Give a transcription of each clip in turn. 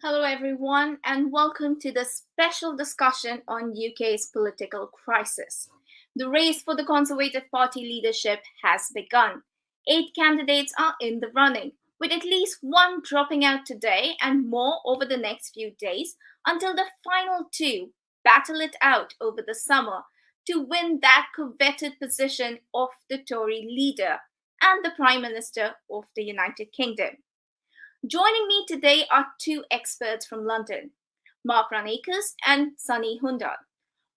Hello, everyone, and welcome to the special discussion on UK's political crisis. The race for the Conservative Party leadership has begun. 8 candidates are in the running, with at least one dropping out today and more over the next few days until the final two battle it out over the summer to win that coveted position of the Tory leader and the Prime Minister of the United Kingdom. Joining me today are two experts from London, Mark Runacres and Sunny Hundal.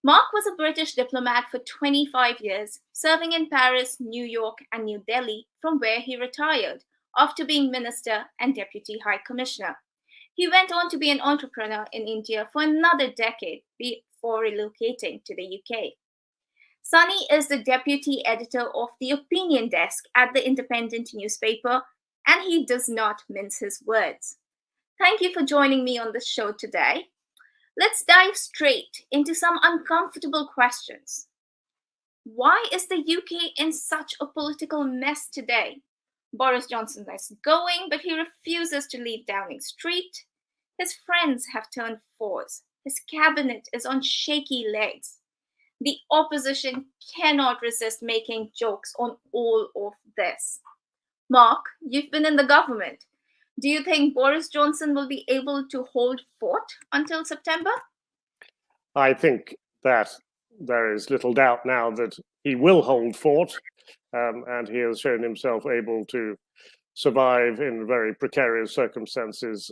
Mark was a British diplomat for 25 years, serving in Paris, New York, and New Delhi, from where he retired after being Minister and Deputy High Commissioner. He went on to be an entrepreneur in India for another decade before relocating to the UK. Sunny is the deputy editor of the opinion desk at the Independent newspaper, and he does not mince his words. Thank you for joining me on the show today. Let's dive straight into some uncomfortable questions. Why is the UK in such a political mess today? Boris Johnson is going, but he refuses to leave Downing Street. His friends have turned fours. His cabinet is on shaky legs. The opposition cannot resist making jokes on all of this. Mark, you've been in the government. Do you think Boris Johnson will be able to hold fort until September? I think that there is little doubt now that he will hold fort, and he has shown himself able to survive in very precarious circumstances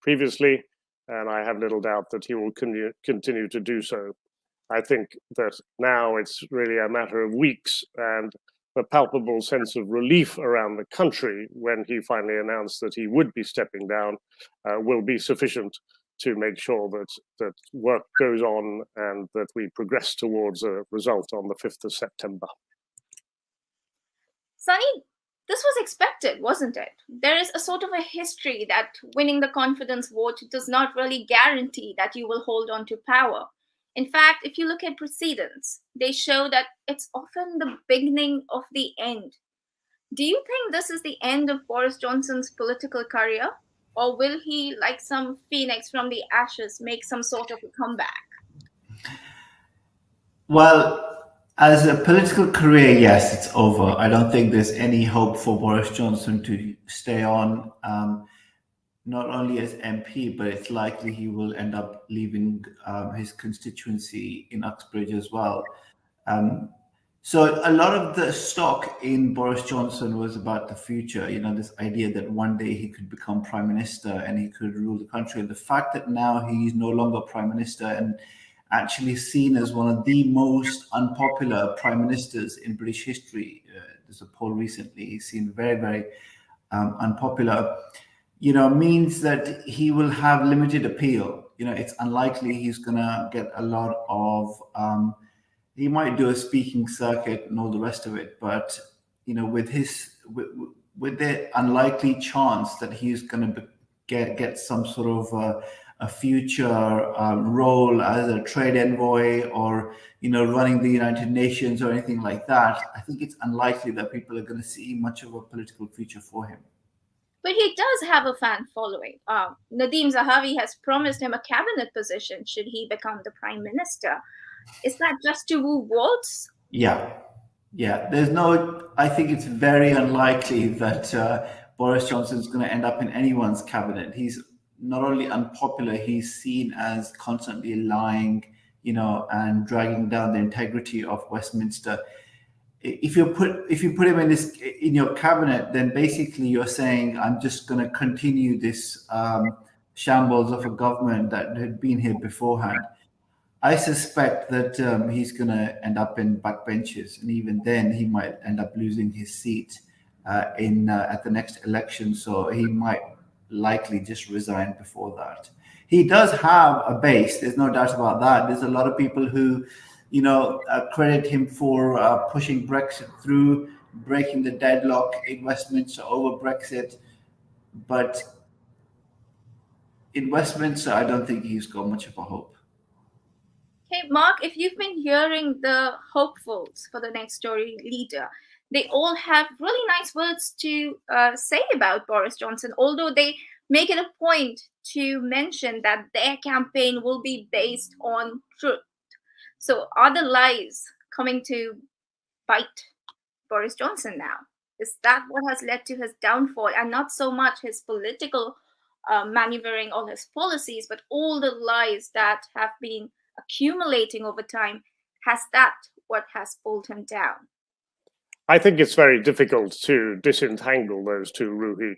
previously, and I have little doubt that he will continue to do so. I think that now it's really a matter of weeks, and the palpable sense of relief around the country when he finally announced that he would be stepping down will be sufficient to make sure that work goes on and that we progress towards a result on the 5th of September. Sunny, this was expected, wasn't it? There is a sort of a history that winning the confidence vote does not really guarantee that you will hold on to power. In fact, if you look at precedents, they show that it's often the beginning of the end. Do you think this is the end of Boris Johnson's political career? Or will he, like some phoenix from the ashes, make some sort of a comeback? Well, as a political career, yes, it's over. I don't think there's any hope for Boris Johnson to stay on. Not only as MP, but it's likely he will end up leaving his constituency in Uxbridge as well. So a lot of the stock in Boris Johnson was about the future, this idea that one day he could become prime minister and he could rule the country. And the fact that now he's no longer prime minister and actually seen as one of the most unpopular prime ministers in British history. There's a poll recently, he's seen very, very unpopular. Means that he will have limited appeal. It's unlikely he's going to get a lot of, he might do a speaking circuit and all the rest of it, but, with the unlikely chance that he's going to get some sort of a future role as a trade envoy or, running the United Nations or anything like that, I think it's unlikely that people are going to see much of a political future for him. But he does have a fan following. Nadeem Zahawi has promised him a cabinet position should he become the prime minister. Is that just to woo votes? Yeah. I think it's very unlikely that Boris Johnson is going to end up in anyone's cabinet. He's not only unpopular, he's seen as constantly lying, and dragging down the integrity of Westminster. If you put him in your cabinet, then basically you're saying, I'm just going to continue this shambles of a government that had been here beforehand. I suspect that he's going to end up in backbenches, and even then he might end up losing his seat at the next election. So he might likely just resign before that. He does have a base. There's no doubt about that. There's a lot of people who credit him for pushing Brexit through, breaking the deadlock in Westminster over Brexit. But in Westminster, I don't think he's got much of a hope. Okay, Mark, if you've been hearing the hopefuls for the next Tory leader, they all have really nice words to say about Boris Johnson, although they make it a point to mention that their campaign will be based on truth. So are the lies coming to bite Boris Johnson now? Is that what has led to his downfall, and not so much his political maneuvering or his policies, but all the lies that have been accumulating over time? Has that what has pulled him down? I think it's very difficult to disentangle those two, Ruhi.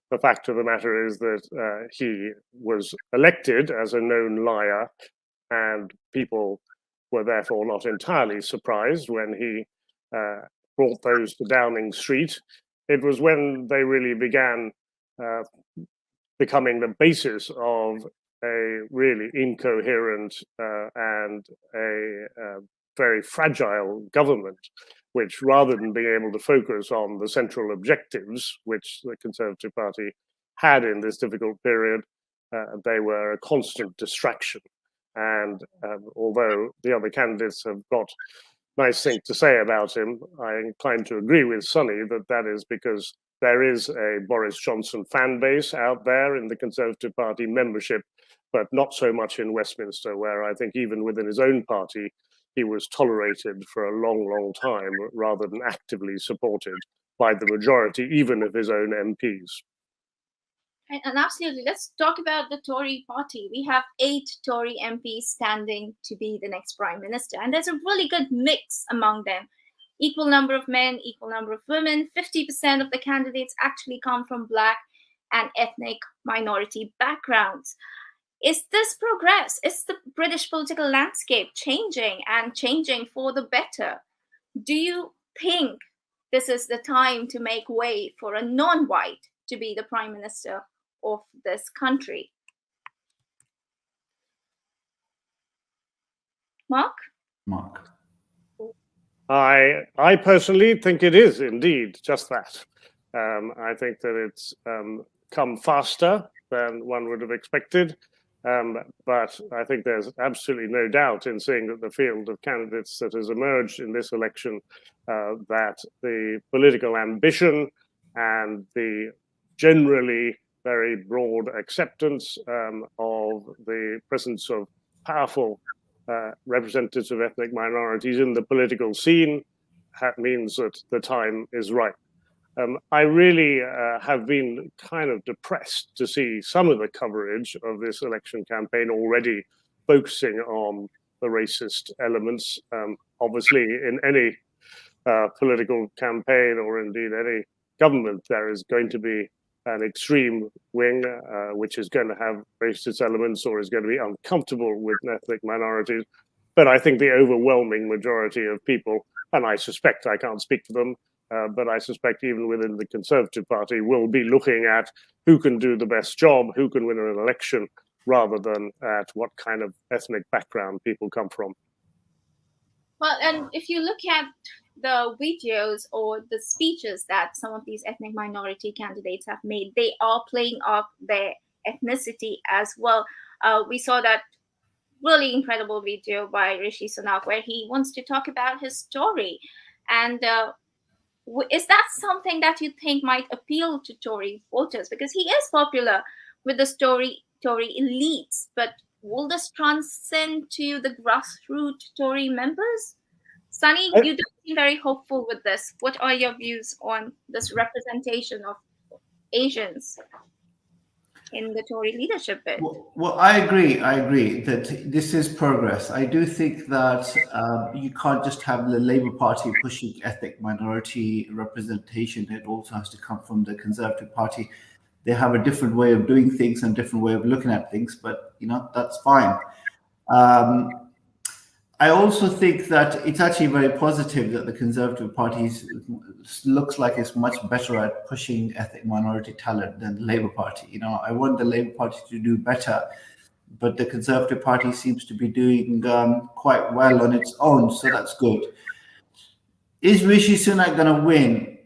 The fact of the matter is that he was elected as a known liar, and people were therefore not entirely surprised when he brought those to Downing Street. It was when they really began becoming the basis of a really incoherent and a very fragile government, which, rather than being able to focus on the central objectives which the Conservative Party had in this difficult period, they were a constant distraction. And although the other candidates have got nice things to say about him, I'm inclined to agree with Sunny that that is because there is a Boris Johnson fan base out there in the Conservative Party membership, but not so much in Westminster, where I think even within his own party, he was tolerated for a long, long time, rather than actively supported by the majority, even of his own MPs. And absolutely, let's talk about the Tory party. We have 8 Tory MPs standing to be the next Prime Minister, and there's a really good mix among them. Equal number of men, equal number of women. 50% of the candidates actually come from Black and ethnic minority backgrounds. Is this progress? Is the British political landscape changing, and changing for the better? Do you think this is the time to make way for a non-white to be the Prime Minister of this country? Mark? I personally think it is indeed just that. I think that it's come faster than one would have expected. But I think there's absolutely no doubt in seeing that the field of candidates that has emerged in this election, that the political ambition and the generally very broad acceptance of the presence of powerful representatives of ethnic minorities in the political scene means that the time is right. I really have been kind of depressed to see some of the coverage of this election campaign already focusing on the racist elements. Obviously, in any political campaign, or indeed any government, there is going to be an extreme wing which is going to have racist elements or is going to be uncomfortable with ethnic minorities. But I think the overwhelming majority of people, and I suspect, I can't speak for them, but I suspect even within the Conservative Party, will be looking at who can do the best job, who can win an election, rather than at what kind of ethnic background people come from. Well, and if you look at the videos or the speeches that some of these ethnic minority candidates have made, they are playing up their ethnicity as well. We saw that really incredible video by Rishi Sunak where he wants to talk about his story. And is that something that you think might appeal to Tory voters? Because he is popular with the Tory elites, but will this transcend to the grassroots Tory members? Sunny, you do seem very hopeful with this. What are your views on this representation of Asians in the Tory leadership bit? Well, I agree that this is progress. I do think that you can't just have the Labour Party pushing ethnic minority representation. It also has to come from the Conservative Party. They have a different way of doing things and a different way of looking at things, but that's fine. I also think that it's actually very positive that the Conservative Party looks like it's much better at pushing ethnic minority talent than the Labour Party. I want the Labour Party to do better, but the Conservative Party seems to be doing quite well on its own, so that's good. Is Rishi Sunak going to win?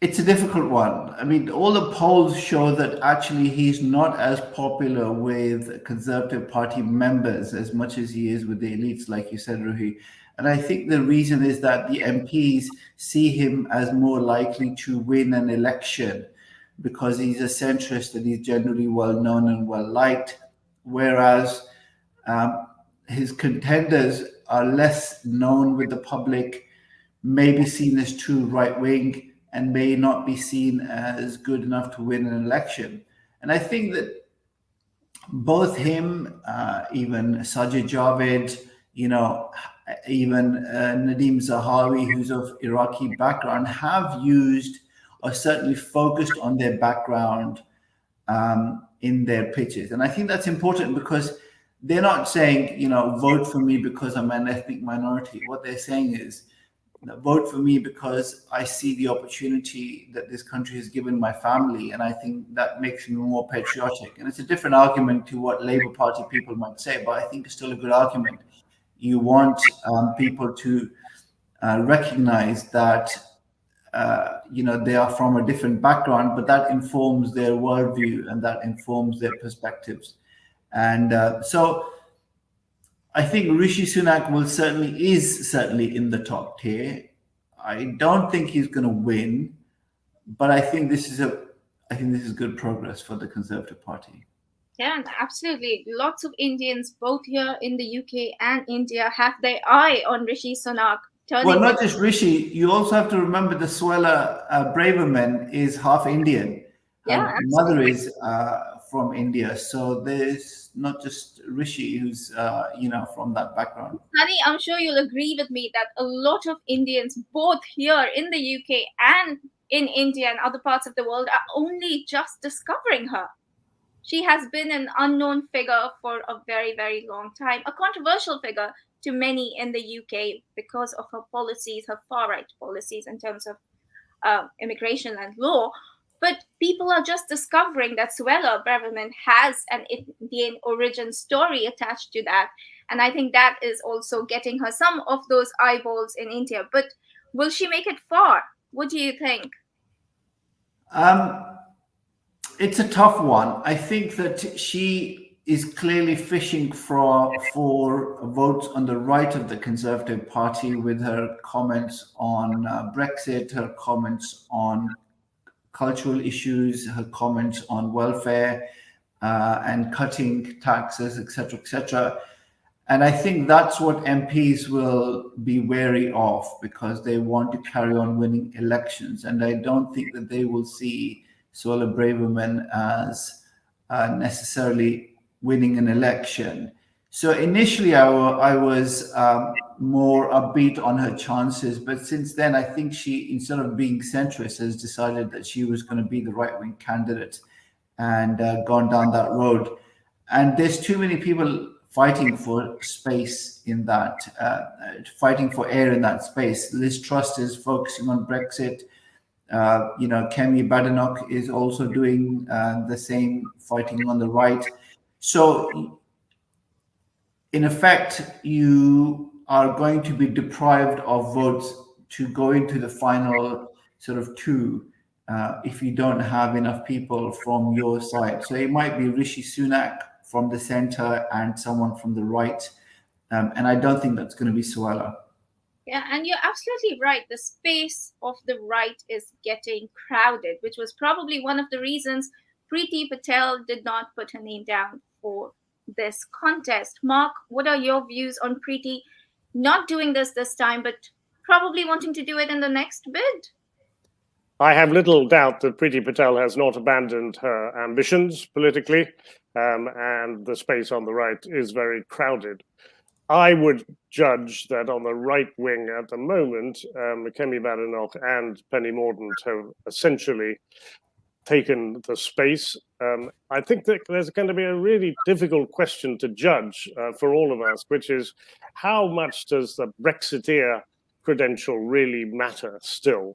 It's a difficult one. I mean, all the polls show that actually he's not as popular with Conservative Party members as much as he is with the elites, like you said, Ruhi. And I think the reason is that the MPs see him as more likely to win an election because he's a centrist and he's generally well known and well liked, whereas his contenders are less known with the public, may be seen as too right wing, and may not be seen as good enough to win an election. And I think that both him, even Sajid Javid, even Nadeem Zahawi, who's of Iraqi background, have used or certainly focused on their background in their pitches. And I think that's important because they're not saying, vote for me because I'm an ethnic minority. What they're saying is, vote for me because I see the opportunity that this country has given my family, and I think that makes me more patriotic. And it's a different argument to what Labour Party people might say, but I think it's still a good argument. You want people to recognize that they are from a different background, but that informs their worldview and that informs their perspectives. And so I think Rishi Sunak is certainly in the top tier. I don't think he's going to win, but I think this is good progress for the Conservative Party. Yeah, absolutely. Lots of Indians, both here in the UK and India, have their eye on Rishi Sunak. Well, not just Rishi. You also have to remember the Suella Braverman is half Indian. Her mother is from India. So there's not just Rishi who's, from that background. Sunny, I'm sure you'll agree with me that a lot of Indians, both here in the UK and in India and other parts of the world, are only just discovering her. She has been an unknown figure for a very, very long time, a controversial figure to many in the UK because of her policies, her far-right policies in terms of immigration and law. But people are just discovering that Suella Braverman has an Indian origin story attached to that. And I think that is also getting her some of those eyeballs in India. But will she make it far? What do you think? It's a tough one. I think that she is clearly fishing for votes on the right of the Conservative Party with her comments on Brexit, her comments on cultural issues, her comments on welfare and cutting taxes, etc., etc. And I think that's what MPs will be wary of because they want to carry on winning elections. And I don't think that they will see Suella Braverman as necessarily winning an election. So initially I was more upbeat on her chances, but since then I think she, instead of being centrist, has decided that she was going to be the right-wing candidate and gone down that road. And there's too many people fighting for space in that, fighting for air in that space. Liz Truss is focusing on Brexit. Kemi Badenoch is also doing the same, fighting on the right. So in effect, you are going to be deprived of votes to go into the final sort of two if you don't have enough people from your side. So it might be Rishi Sunak from the center and someone from the right. And I don't think that's going to be Suella. Yeah, and you're absolutely right. The space of the right is getting crowded, which was probably one of the reasons Priti Patel did not put her name down for this contest. Mark, what are your views on Priti not doing this time, but probably wanting to do it in the next bid? I have little doubt that Priti Patel has not abandoned her ambitions politically, and the space on the right is very crowded. I would judge that on the right wing at the moment, Kemi Badenoch and Penny Mordaunt have essentially taken the space. I think that there's going to be a really difficult question to judge for all of us, which is how much does the Brexiteer credential really matter still?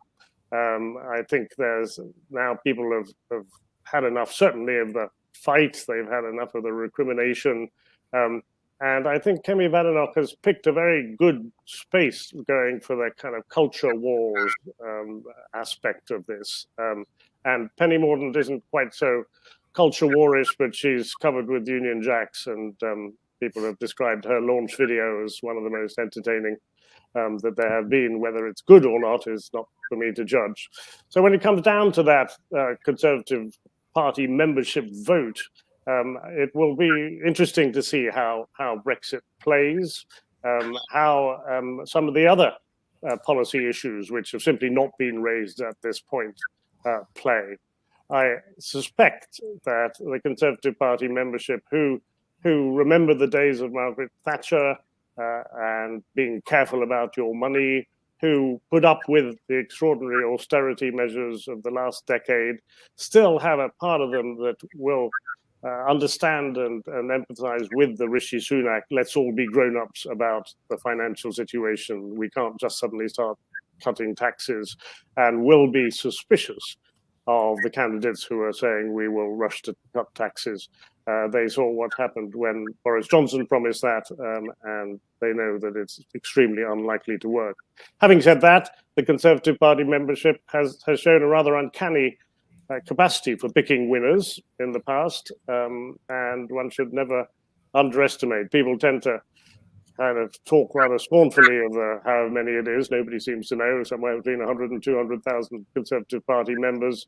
I think there's now people have had enough, certainly, of the fight. They've had enough of the recrimination. And I think Kemi Badenoch has picked a very good space going for that kind of culture wars aspect of this. And Penny Mordaunt isn't quite so culture warish, but she's covered with Union Jacks, and people have described her launch video as one of the most entertaining. that there have been. Whether it's good or not is not for me to judge. So when it comes down to that Conservative Party membership vote, it will be interesting to see how Brexit plays, how some of the other policy issues which have simply not been raised at this point play. I suspect that the Conservative Party membership who remember the days of Margaret Thatcher and being careful about your money, who put up with the extraordinary austerity measures of the last decade, still have a part of them that will understand and empathize with the Rishi Sunak, let's all be grown-ups about the financial situation. We can't just suddenly start cutting taxes, and will be suspicious of the candidates who are saying we will rush to cut taxes. They saw what happened when Boris Johnson promised that, and they know that it's extremely unlikely to work. Having said that, the Conservative Party membership has shown a rather uncanny capacity for picking winners in the past, and one should never underestimate. People tend to kind of talk rather scornfully of how many it is. Nobody seems to know, somewhere between 100 and 200,000 Conservative Party members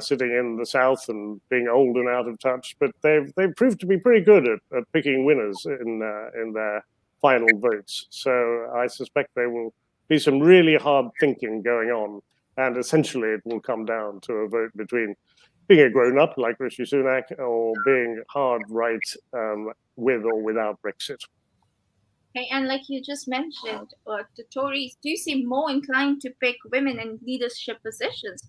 sitting in the South and being old and out of touch. But they've proved to be pretty good at picking winners in their final votes. So I suspect there will be some really hard thinking going on. And essentially it will come down to a vote between being a grown-up like Rishi Sunak or being hard right with or without Brexit. Okay, and like you just mentioned, the Tories do seem more inclined to pick women in leadership positions.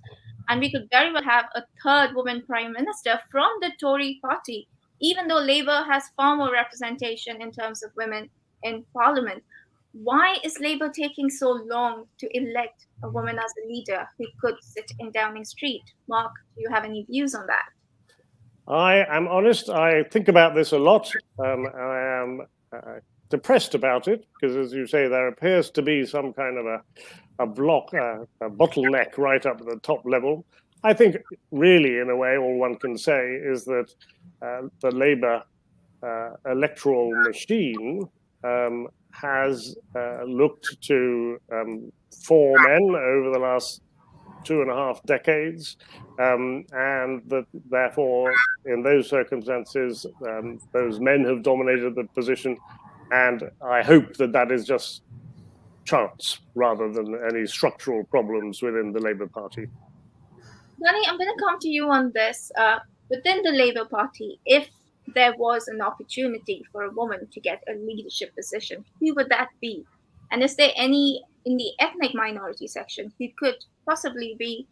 And we could very well have a third woman prime minister from the Tory party, even though Labour has far more representation in terms of women in parliament. Why is Labour taking so long to elect a woman as a leader who could sit in Downing Street? Mark, do you have any views on that? I am honest. I think about this a lot. I am depressed about it because, as you say, there appears to be some kind of a block, a bottleneck right up at the top level. I think really, in a way, all one can say is that the Labour electoral machine has looked to four men over the last 2.5 decades, and that therefore, in those circumstances, those men have dominated the position. And I hope that that is just chance rather than any structural problems within the Labour Party. Nandy, I'm going to come to you on this. Within the Labour Party, if there was an opportunity for a woman to get a leadership position, who would that be? And is there any in the ethnic minority section who could possibly be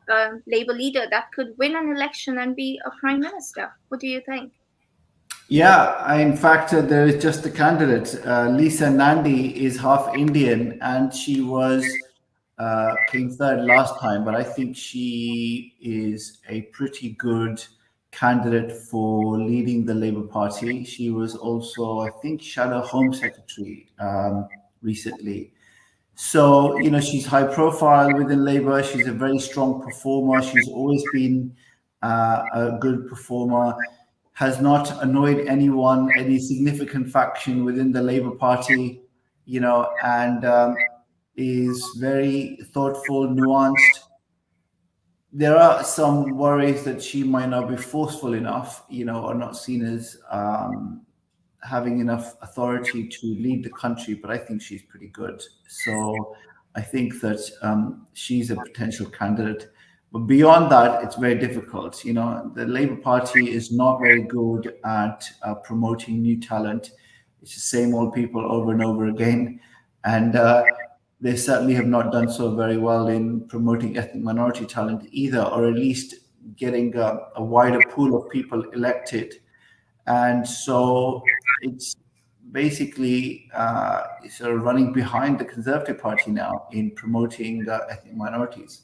a Labour leader that could win an election and be a prime minister? What do you think? Yeah, in fact, there is just a candidate. Lisa Nandy is half Indian, and she came third last time, but I think she is a pretty good candidate for leading the Labour Party. She was also, I think, Shadow Home Secretary recently. So, she's high profile within Labour. She's a very strong performer. She's always been a good performer. Has not annoyed anyone, any significant faction within the Labour Party, and is very thoughtful, nuanced. There are some worries that she might not be forceful enough, or not seen as having enough authority to lead the country, but I think she's pretty good. So I think that she's a potential candidate. But beyond that, it's very difficult. The Labour Party is not very good at promoting new talent. It's the same old people over and over again. And they certainly have not done so very well in promoting ethnic minority talent either, or at least getting a wider pool of people elected. And so it's basically sort of running behind the Conservative Party now in promoting ethnic minorities.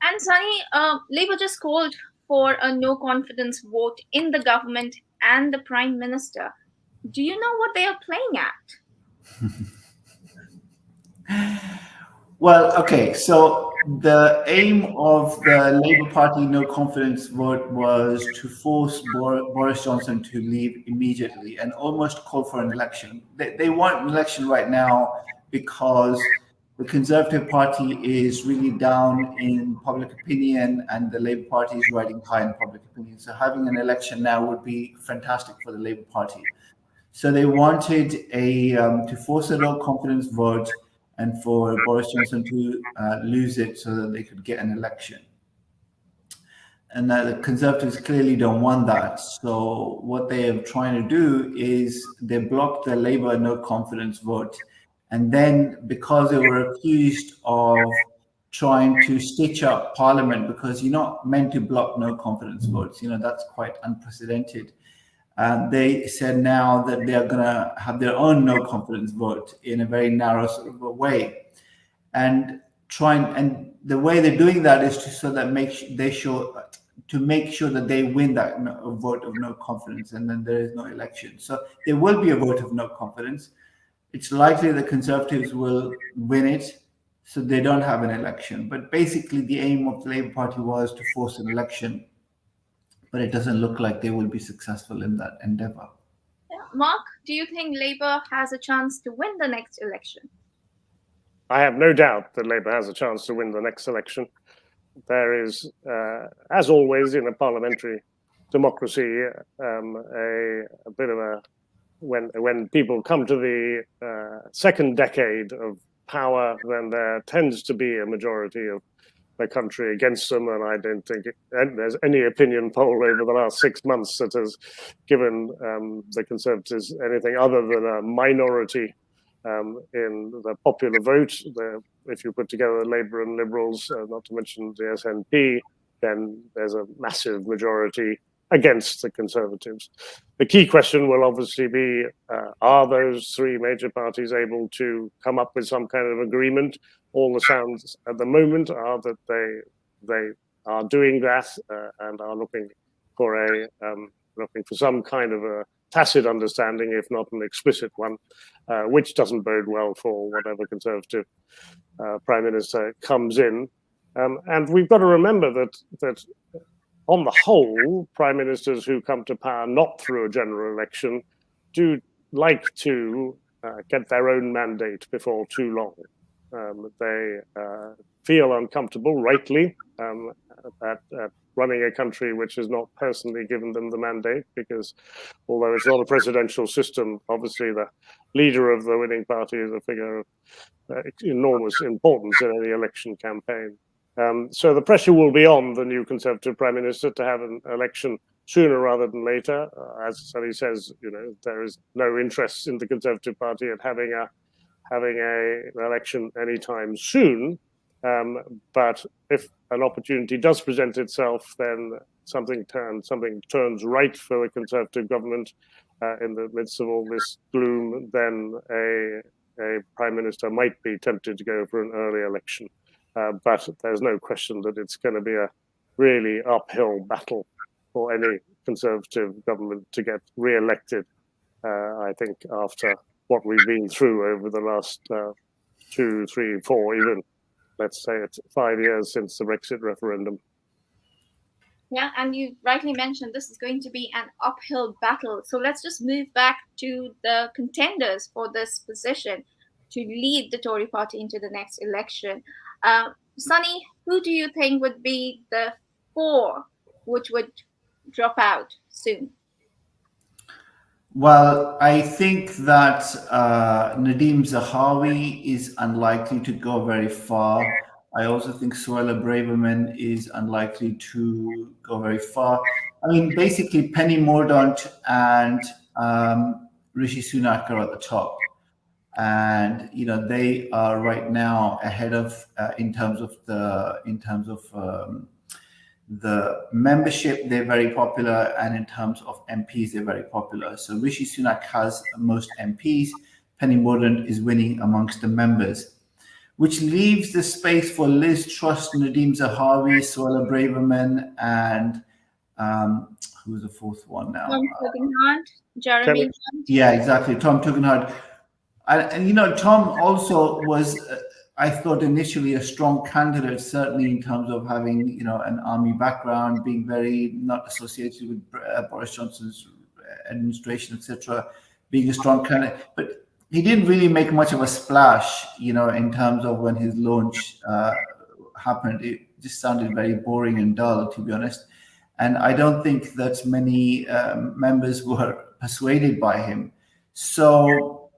And Sunny, Labour just called for a no confidence vote in the government and the Prime Minister. Do you know what they are playing at? Well, okay, so the aim of the Labour Party no confidence vote was to force Boris Johnson to leave immediately and almost call for an election. They want an election right now because the Conservative Party is really down in public opinion and the Labour Party is riding high in public opinion. So having an election now would be fantastic for the Labour Party. So they wanted to force a no confidence vote and for Boris Johnson to lose it so that they could get an election. And the Conservatives clearly don't want that. So what they are trying to do is they block the Labour no confidence vote. And then because they were accused of trying to stitch up Parliament, because you're not meant to block no confidence votes, that's quite unprecedented. They said now that they are going to have their own no confidence vote in a very narrow sort of a way. And the way they're doing that is to make sure that they win that vote of no confidence, and then there is no election. So there will be a vote of no confidence. It's likely the Conservatives will win it, so they don't have an election. But basically, the aim of the Labour Party was to force an election, but it doesn't look like they will be successful in that endeavour. Mark, do you think Labour has a chance to win the next election? I have no doubt that Labour has a chance to win the next election. There is, as always in a parliamentary democracy, a bit of a when people come to the second decade of power, then there tends to be a majority of the country against them, and I don't think there's any opinion poll over the last 6 months that has given the Conservatives anything other than a minority in the popular vote. If you put together Labour and Liberals, not to mention the SNP, then there's a massive majority against the Conservatives. The key question will obviously be, are those three major parties able to come up with some kind of agreement? All the sounds at the moment are that they are doing that and are looking for some kind of a tacit understanding, if not an explicit one, which doesn't bode well for whatever Conservative Prime Minister comes in. And we've got to remember that on the whole, Prime Ministers who come to power not through a general election do like to get their own mandate before too long. They feel uncomfortable, rightly, at running a country which has not personally given them the mandate, because although it's not a presidential system, obviously the leader of the winning party is a figure of enormous importance in any election campaign. So the pressure will be on the new Conservative Prime Minister to have an election sooner rather than later. As Sunny says, there is no interest in the Conservative Party at having an election anytime soon. But if an opportunity does present itself, then something turns right for the Conservative government in the midst of all this gloom, then a Prime Minister might be tempted to go for an early election. But there's no question that it's going to be a really uphill battle for any Conservative government to get re-elected, I think, after what we've been through over the last 2, 3, 4, even, let's say it's 5 years since the Brexit referendum. Yeah, and you rightly mentioned this is going to be an uphill battle. So let's just move back to the contenders for this position to lead the Tory party into the next election. Sunny, who do you think would be the 4 which would drop out soon? Well, I think that Nadhim Zahawi is unlikely to go very far. I also think Suella Braverman is unlikely to go very far. I mean, basically, Penny Mordaunt and Rishi Sunak are at the top. And they are right now ahead of in terms of the membership. They're very popular, and in terms of MPs, they're very popular. So Rishi Sunak has most MPs. Penny Mordaunt is winning amongst the members, which leaves the space for Liz Truss, Nadhim Zahawi, Suella Braverman, and who's the 4th one now? Tom Tugendhat, Jeremy Hunt. Yeah, exactly. Tom Tugendhat. And Tom also was, I thought, initially a strong candidate, certainly in terms of having, an army background, being very not associated with Boris Johnson's administration, etc., being a strong candidate. But he didn't really make much of a splash, in terms of when his launch happened. It just sounded very boring and dull, to be honest. And I don't think that many members were persuaded by him. So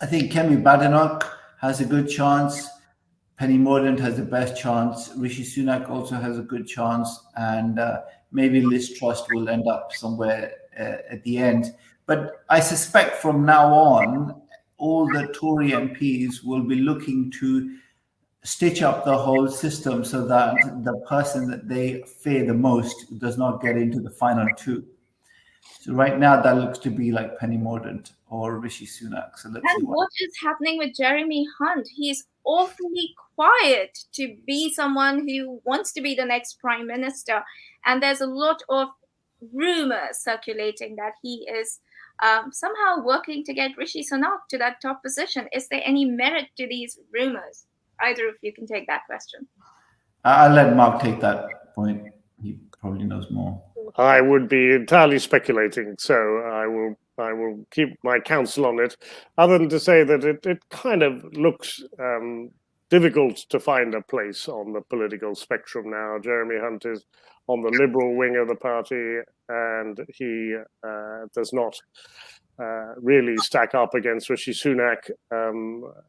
I think Kemi Badenoch has a good chance. Penny Mordaunt has the best chance. Rishi Sunak also has a good chance. And maybe Liz Truss will end up somewhere at the end. But I suspect from now on, all the Tory MPs will be looking to stitch up the whole system so that the person that they fear the most does not get into the final two. So right now, that looks to be like Penny Mordaunt or Rishi Sunak. So let's see what is happening with Jeremy Hunt? He's awfully quiet to be someone who wants to be the next prime minister. And there's a lot of rumors circulating that he is somehow working to get Rishi Sunak to that top position. Is there any merit to these rumors? Either of you can take that question. I'll let Mark take that point. He probably knows more. I would be entirely speculating, so I will keep my counsel on it, other than to say that it kind of looks difficult to find a place on the political spectrum now. Jeremy Hunt is on the liberal wing of the party, and he does not really stack up against Rishi Sunak.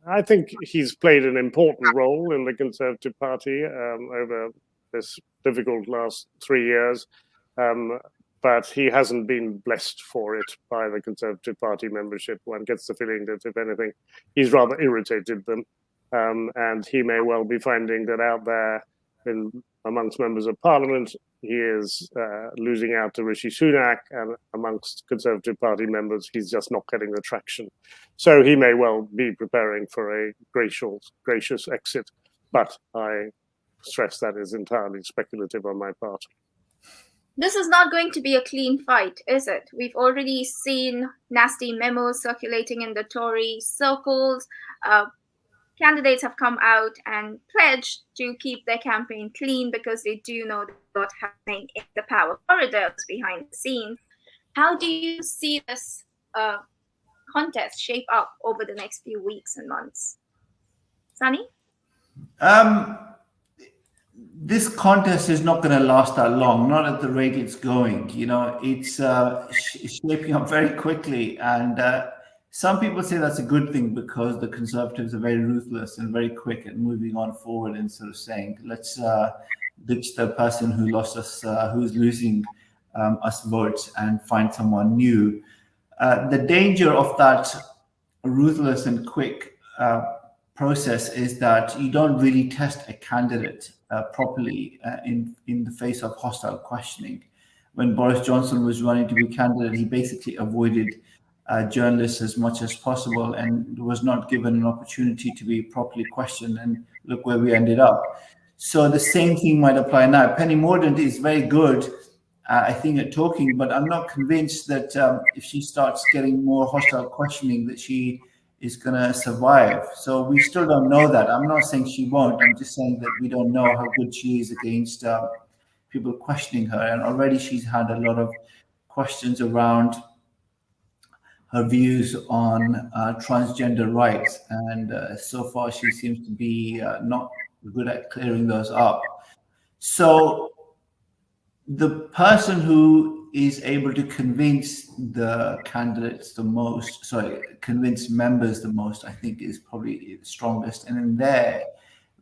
I think he's played an important role in the Conservative Party over this difficult last 3 years, but he hasn't been blessed for it by the Conservative Party membership. One gets the feeling that, if anything, he's rather irritated them, and he may well be finding that out there amongst members of Parliament, he is losing out to Rishi Sunak, and amongst Conservative Party members, he's just not getting the traction. So he may well be preparing for a gracious exit, but I stress that is entirely speculative on my part. This is not going to be a clean fight, is it? We've already seen nasty memos circulating in the Tory circles. Candidates have come out and pledged to keep their campaign clean because they do know what's happening in the power corridors behind the scenes. How do you see this contest shape up over the next few weeks and months? Sunny? This contest is not going to last that long, not at the rate it's going. It's shaping up very quickly. And some people say that's a good thing because the Conservatives are very ruthless and very quick at moving on forward and sort of saying, let's ditch the person who lost us, who's losing us votes, and find someone new. The danger of that ruthless and quick process is that you don't really test a candidate properly in the face of hostile questioning. When Boris Johnson was running to be candidate, he basically avoided journalists as much as possible and was not given an opportunity to be properly questioned, and look where we ended up. So the same thing might apply now. Penny Mordaunt is very good, I think, at talking, but I'm not convinced that if she starts getting more hostile questioning that she is going to survive. So we still don't know that. I'm not saying she won't. I'm just saying that we don't know how good she is against people questioning her. And already she's had a lot of questions around her views on transgender rights. And so far she seems to be not good at clearing those up. So the person who is able to convince the candidates convince members the most, I think, is probably the strongest. And in there,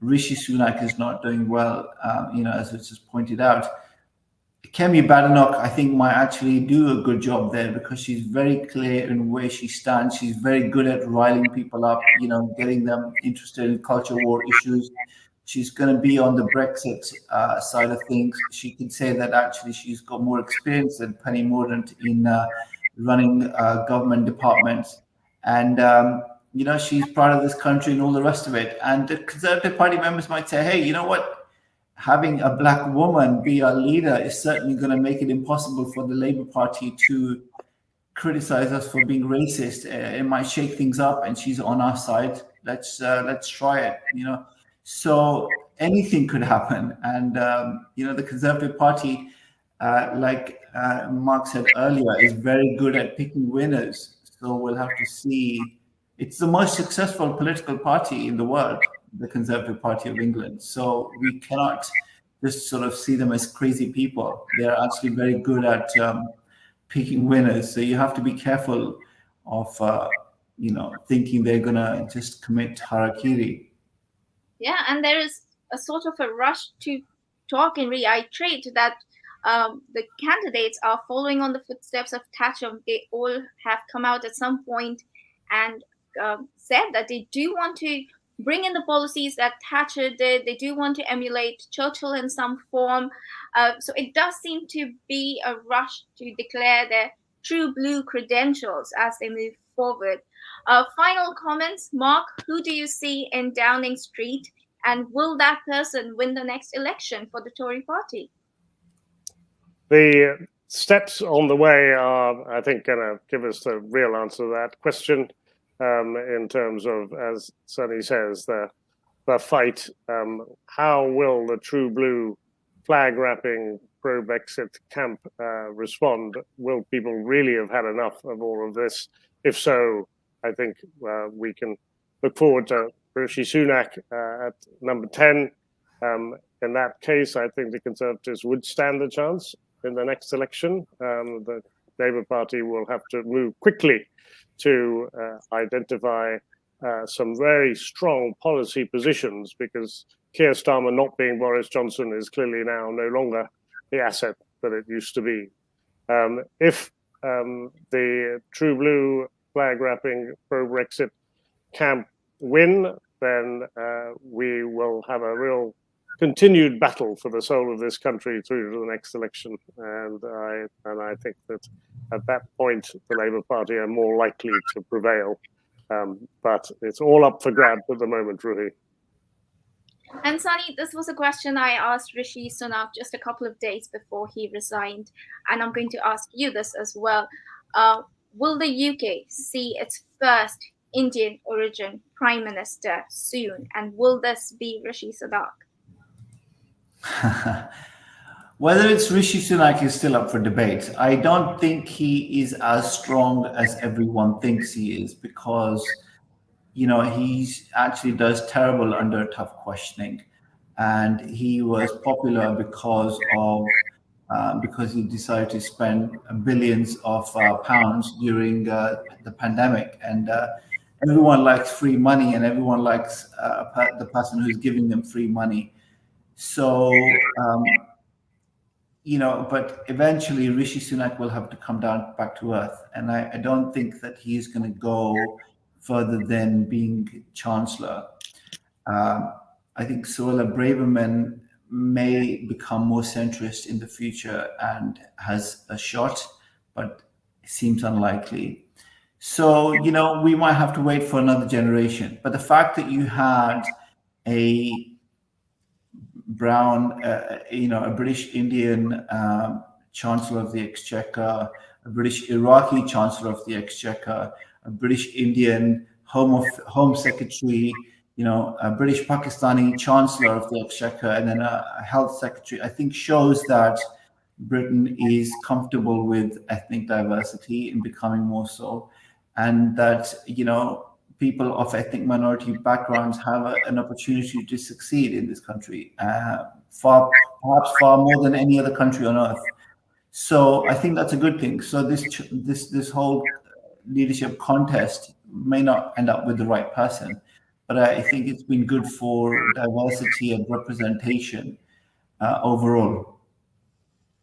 Rishi Sunak is not doing well, as it's just pointed out. Kemi Badenoch, I think, might actually do a good job there because she's very clear in where she stands. She's very good at riling people up, getting them interested in culture war issues. She's going to be on the Brexit side of things. She can say that actually she's got more experience than Penny Mordaunt in running government departments. And, she's proud of this country and all the rest of it. And the Conservative Party members might say, hey, you know what? Having a black woman be our leader is certainly going to make it impossible for the Labour Party to criticize us for being racist. It might shake things up, and she's on our side. Let's try it, So anything could happen. And, the Conservative Party, like Mark said earlier, is very good at picking winners. So we'll have to see it's the most successful political party in the world, the Conservative Party of England. So we cannot just sort of see them as crazy people. They're actually very good at picking winners. So you have to be careful of, thinking they're going to just commit harakiri. Yeah, and there is a sort of a rush to talk and reiterate that the candidates are following on the footsteps of Thatcher. They all have come out at some point and said that they do want to bring in the policies that Thatcher did. They do want to emulate Churchill in some form. So it does seem to be a rush to declare their true blue credentials as they move forward. Final comments, Mark, who do you see in Downing Street, and will that person win the next election for the Tory party? The steps on the way are, I think, going to give us the real answer to that question in terms of, as Sunny says, the fight. How will the true blue flag-wrapping pro-Brexit camp respond? Will people really have had enough of all of this? If so, I think we can look forward to Rishi Sunak at number 10. In that case, I think the Conservatives would stand a chance in the next election. The Labour Party will have to move quickly to identify some very strong policy positions, because Keir Starmer not being Boris Johnson is clearly now no longer the asset that it used to be. If the true blue flag-wrapping pro-Brexit camp win, then we will have a real continued battle for the soul of this country through to the next election. And I think that at that point, the Labour Party are more likely to prevail. But it's all up for grabs at the moment, Ruhi. And Sunny, this was a question I asked Rishi Sunak just a couple of days before he resigned. And I'm going to ask you this as well. Will the UK see its first Indian origin Prime Minister soon? And will this be Rishi Sunak? Whether it's Rishi Sunak is still up for debate. I don't think he is as strong as everyone thinks he is, because he's actually does terrible under tough questioning, and he was popular because he decided to spend billions of pounds during the pandemic, and everyone likes free money, and everyone likes the person who's giving them free money. So, but eventually Rishi Sunak will have to come down back to earth. And I don't think that he's going to go further than being Chancellor. I think Suella Braverman may become more centrist in the future and has a shot, but it seems unlikely. So, we might have to wait for another generation. But the fact that you had a brown, a British Indian Chancellor of the Exchequer, a British Iraqi Chancellor of the Exchequer, a British Indian Home Secretary, a British Pakistani Chancellor of the Exchequer, and then a Health Secretary, I think shows that Britain is comfortable with ethnic diversity and becoming more so, and that, people of ethnic minority backgrounds have an opportunity to succeed in this country, perhaps far more than any other country on earth. So I think that's a good thing. So this whole leadership contest may not end up with the right person, but I think it's been good for diversity and representation overall.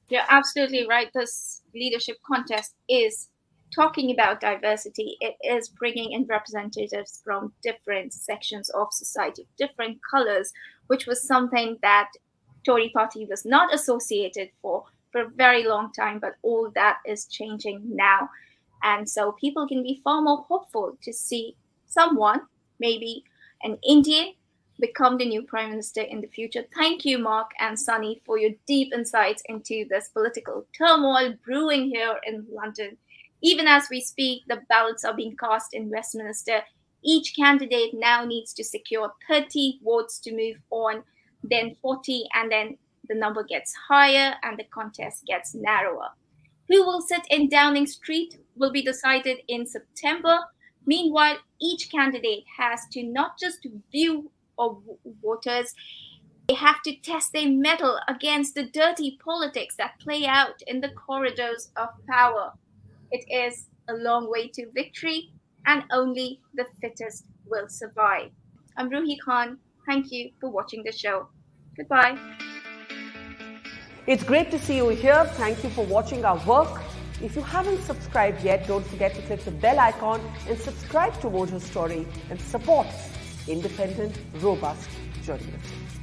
You're absolutely right. This leadership contest is talking about diversity. It is bringing in representatives from different sections of society, different colors, which was something that Tory party was not associated for a very long time, but all that is changing now. And so people can be far more hopeful to see someone, maybe an Indian, become the new Prime Minister in the future. Thank you, Mark and Sunny, for your deep insights into this political turmoil brewing here in London. Even as we speak, the ballots are being cast in Westminster. Each candidate now needs to secure 30 votes to move on, then 40, and then the number gets higher and the contest gets narrower. Who will sit in Downing Street will be decided in September. Meanwhile, each candidate has to not just view or voters, they have to test their mettle against the dirty politics that play out in the corridors of power. It is a long way to victory, and only the fittest will survive. I'm Ruhi Khan. Thank you for watching the show. Goodbye. It's great to see you here. Thank you for watching our work. If you haven't subscribed yet, don't forget to click the bell icon and subscribe to Mojo Story and support independent, robust journalism.